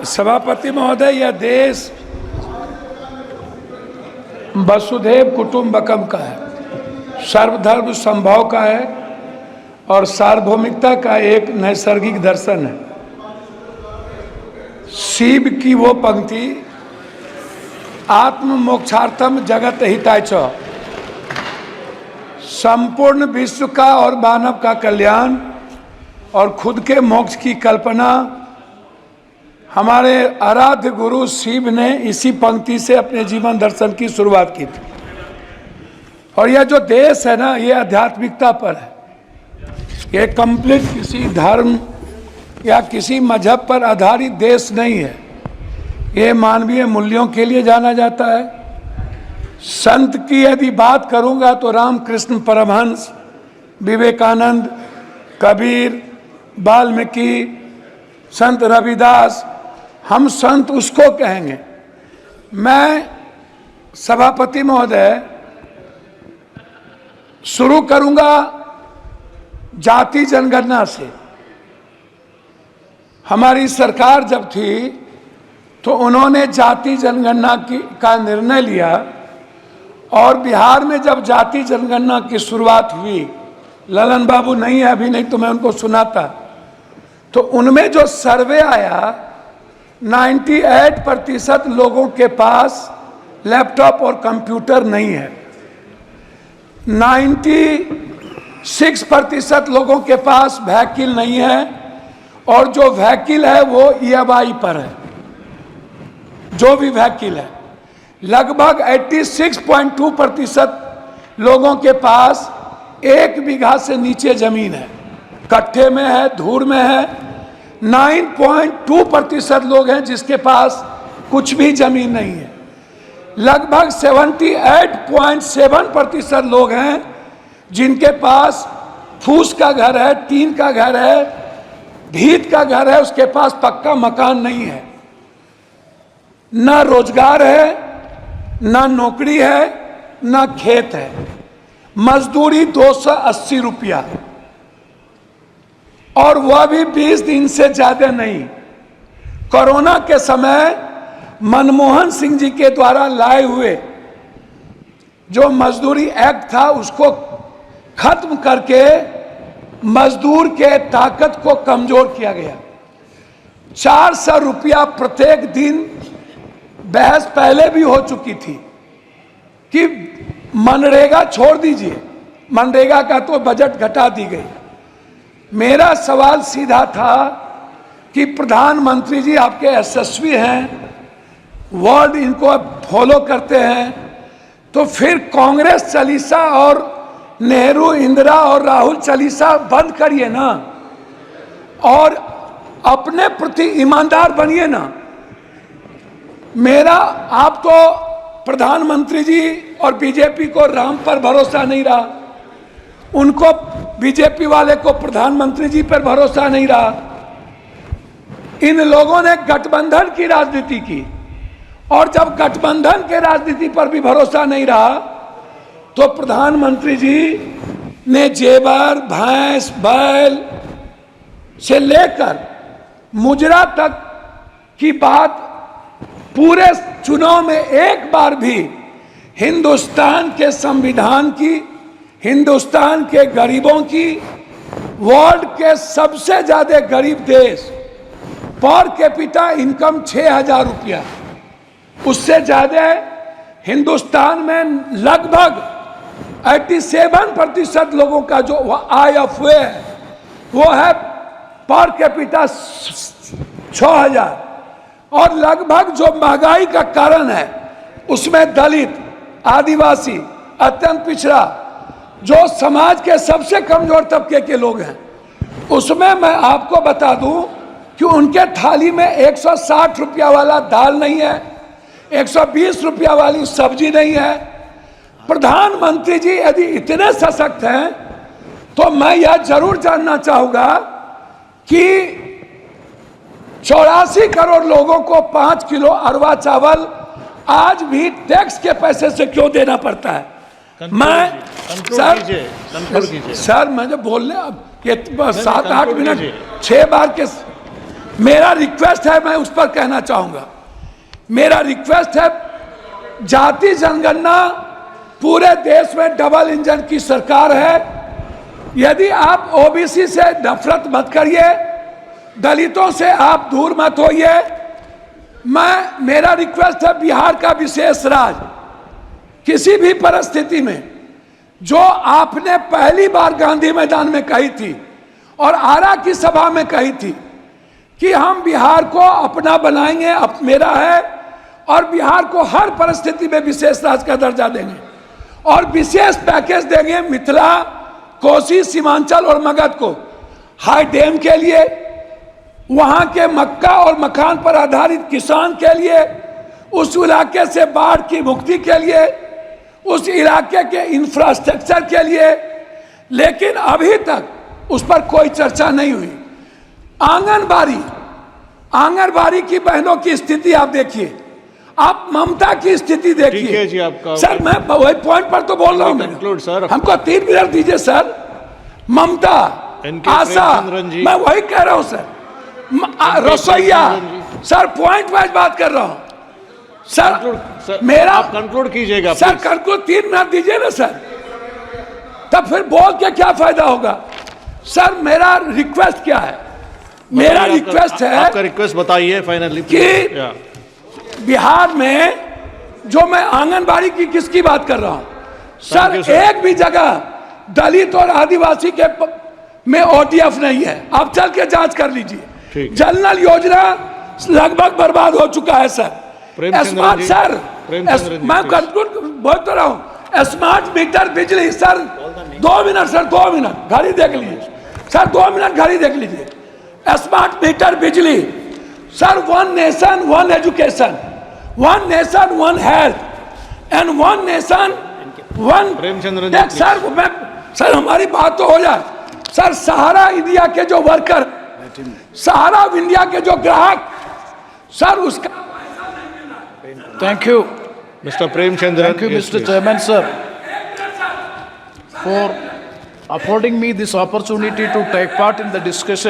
सभापति महोदय, यह देश वसुधैव कुटुंबकम का है, सर्वधर्म संभाव का है और सार्वभौमिकता का एक नैसर्गिक दर्शन है। शिव की वो पंक्ति, आत्म मोक्षार्थम जगत हिताय च, संपूर्ण विश्व का और मानव का कल्याण और खुद के मोक्ष की कल्पना हमारे आराध्य गुरु शिव ने इसी पंक्ति से अपने जीवन दर्शन की शुरुआत की थी। और यह जो देश है ना, ये आध्यात्मिकता पर है। ये कंप्लीट किसी धर्म या किसी मजहब पर आधारित देश नहीं है। ये मानवीय मूल्यों के लिए जाना जाता है। संत की यदि बात करूंगा तो रामकृष्ण परमहंस, विवेकानंद, कबीर, वाल्मीकि, संत रविदास, हम संत उसको कहेंगे। मैं सभापति महोदय शुरू करूंगा जाति जनगणना से। हमारी सरकार जब थी तो उन्होंने जाति जनगणना का निर्णय लिया और बिहार में जब जाति जनगणना की शुरुआत हुई, ललन बाबू नहीं है अभी, नहीं तो मैं उनको सुनाता, तो उनमें जो सर्वे आया 98% लोगों के पास लैपटॉप और कंप्यूटर नहीं है। 96% लोगों के पास व्हीकल नहीं है और जो व्हीकल है वो EMI पर है। जो भी व्हीकल है, लगभग 86.2% लोगों के पास 1 बीघा से नीचे जमीन है, कट्ठे में है, धूर में है। 9.2% लोग हैं जिसके पास कुछ भी जमीन नहीं है। लगभग 78.7% लोग हैं जिनके पास फूस का घर है, टीन का घर है, भीत का घर है, उसके पास पक्का मकान नहीं है। ना रोजगार है, ना नौकरी है, ना खेत है। मजदूरी 280 रुपया और वह भी 20 दिन से ज्यादा नहीं। कोरोना के समय मनमोहन सिंह जी के द्वारा लाए हुए जो मजदूरी एक्ट था उसको खत्म करके मजदूर के ताकत को कमजोर किया गया। 400 रुपया प्रत्येक दिन। बहस पहले भी हो चुकी थी कि मनरेगा छोड़ दीजिए, मनरेगा का तो बजट घटा दी गई। मेरा सवाल सीधा था कि प्रधानमंत्री जी आपके यशस्वी हैं, वर्ल्ड इनको फॉलो करते हैं, तो फिर कांग्रेस चालीसा और नेहरू, इंदिरा और राहुल चालीसा बंद करिए ना और अपने प्रति ईमानदार बनिए ना। मेरा आप तो प्रधानमंत्री जी और बीजेपी को राम पर भरोसा नहीं रहा, उनको बीजेपी वाले को प्रधानमंत्री जी पर भरोसा नहीं रहा। इन लोगों ने गठबंधन की राजनीति की और जब गठबंधन के राजनीति पर भी भरोसा नहीं रहा तो प्रधानमंत्री जी ने जेवर, भैंस, बैल से लेकर मुजरा तक की बात पूरे चुनाव में एक बार भी हिंदुस्तान के संविधान की, हिंदुस्तान के गरीबों की, वर्ल्ड के सबसे ज्यादा गरीब देश, पर कैपिटा इनकम 6000 रुपया, उससे ज्यादा हिंदुस्तान में लगभग 87% लोगों का जो IFA है वो है पर कैपिटा 6000। और लगभग जो महंगाई का कारण है उसमें दलित, आदिवासी, अत्यंत पिछड़ा, जो समाज के सबसे कमजोर तबके के लोग हैं, उसमें मैं आपको बता दूं कि उनके थाली में 160 रुपया वाला दाल नहीं है, 120 रुपया वाली सब्जी नहीं है। प्रधानमंत्री जी यदि इतने सशक्त हैं तो मैं यह जरूर जानना चाहूंगा कि 84 करोड़ लोगों को 5 किलो अरवा चावल आज भी टैक्स के पैसे से क्यों देना पड़ता है? मैं सर मैं जो बोलने अब ये 7-8 मिनट 6 बार के मेरा रिक्वेस्ट है, मैं उस पर कहना चाहूंगा, मेरा रिक्वेस्ट है, जाति जनगणना पूरे देश में डबल इंजन की सरकार है। यदि आप ओबीसी से नफरत मत करिए, दलितों से आप दूर मत होइए। मेरा रिक्वेस्ट है, बिहार का विशेष राज किसी भी परिस्थिति में, जो आपने पहली बार गांधी मैदान में कही थी और आरा की सभा में कही थी कि हम बिहार को अपना बनाएंगे, अब मेरा है, और बिहार को हर परिस्थिति में विशेष राज्य का दर्जा देंगे और विशेष पैकेज देंगे मिथिला, कोसी, सीमांचल और मगध को, हाई डैम के लिए, वहां के मक्का और मखान पर आधारित किसान के लिए, उस इलाके से बाढ़ की मुक्ति के लिए, उस इलाके के इंफ्रास्ट्रक्चर के लिए। लेकिन अभी तक उस पर कोई चर्चा नहीं हुई। आंगनबाड़ी की बहनों की स्थिति आप देखिए, आप ममता की स्थिति देखिए। जी आपका सर, मैं वही पॉइंट पर तो बोल रहा हूं। सर, हमको 3 मिनट दीजिए सर। ममता, आशा, मैं वही कह रहा हूं सर। रसोईया, सर पॉइंट वाइज बात कर रहा हूं सर। मेरा आप कंक्लूड कीजिएगा सर, कंक्लूड 3 मिनट दीजिए ना सर, तब फिर बोल के क्या फायदा होगा। सर, मेरा रिक्वेस्ट क्या है? मेरा रिक्वेस्ट है, आपका रिक्वेस्ट बताइए फाइनली कि बिहार में जो मैं आंगनबाड़ी की किसकी बात कर रहा हूं सर, एक भी जगह दलित और आदिवासी के में ओटीएफ नहीं है। आप चल के जांच कर लीजिए। जनरल योजना लगभग बर्बाद हो चुका है सर। स्मार्ट सर, मैं कंक्लूड बोल तो रहा हूं, स्मार्ट मीटर बिजली सर, 2 मिनट सर, 2 मिनट घड़ी देख लीजिए सर, 2 मिनट घड़ी देख लीजिए। स्मार्ट मीटर बिजली sir, 1 nation 1 education, 1 nation 1 health and 1 nation 1 sir, हमारी बात तो हो जाए सर। सहारा इंडिया के जो वर्कर, सहारा इंडिया के जो ग्राहक सर, उसका Thank you. Mr. Premchandran. Thank you, Mr. Chairman, sir, for affording me this opportunity to take part in the discussion.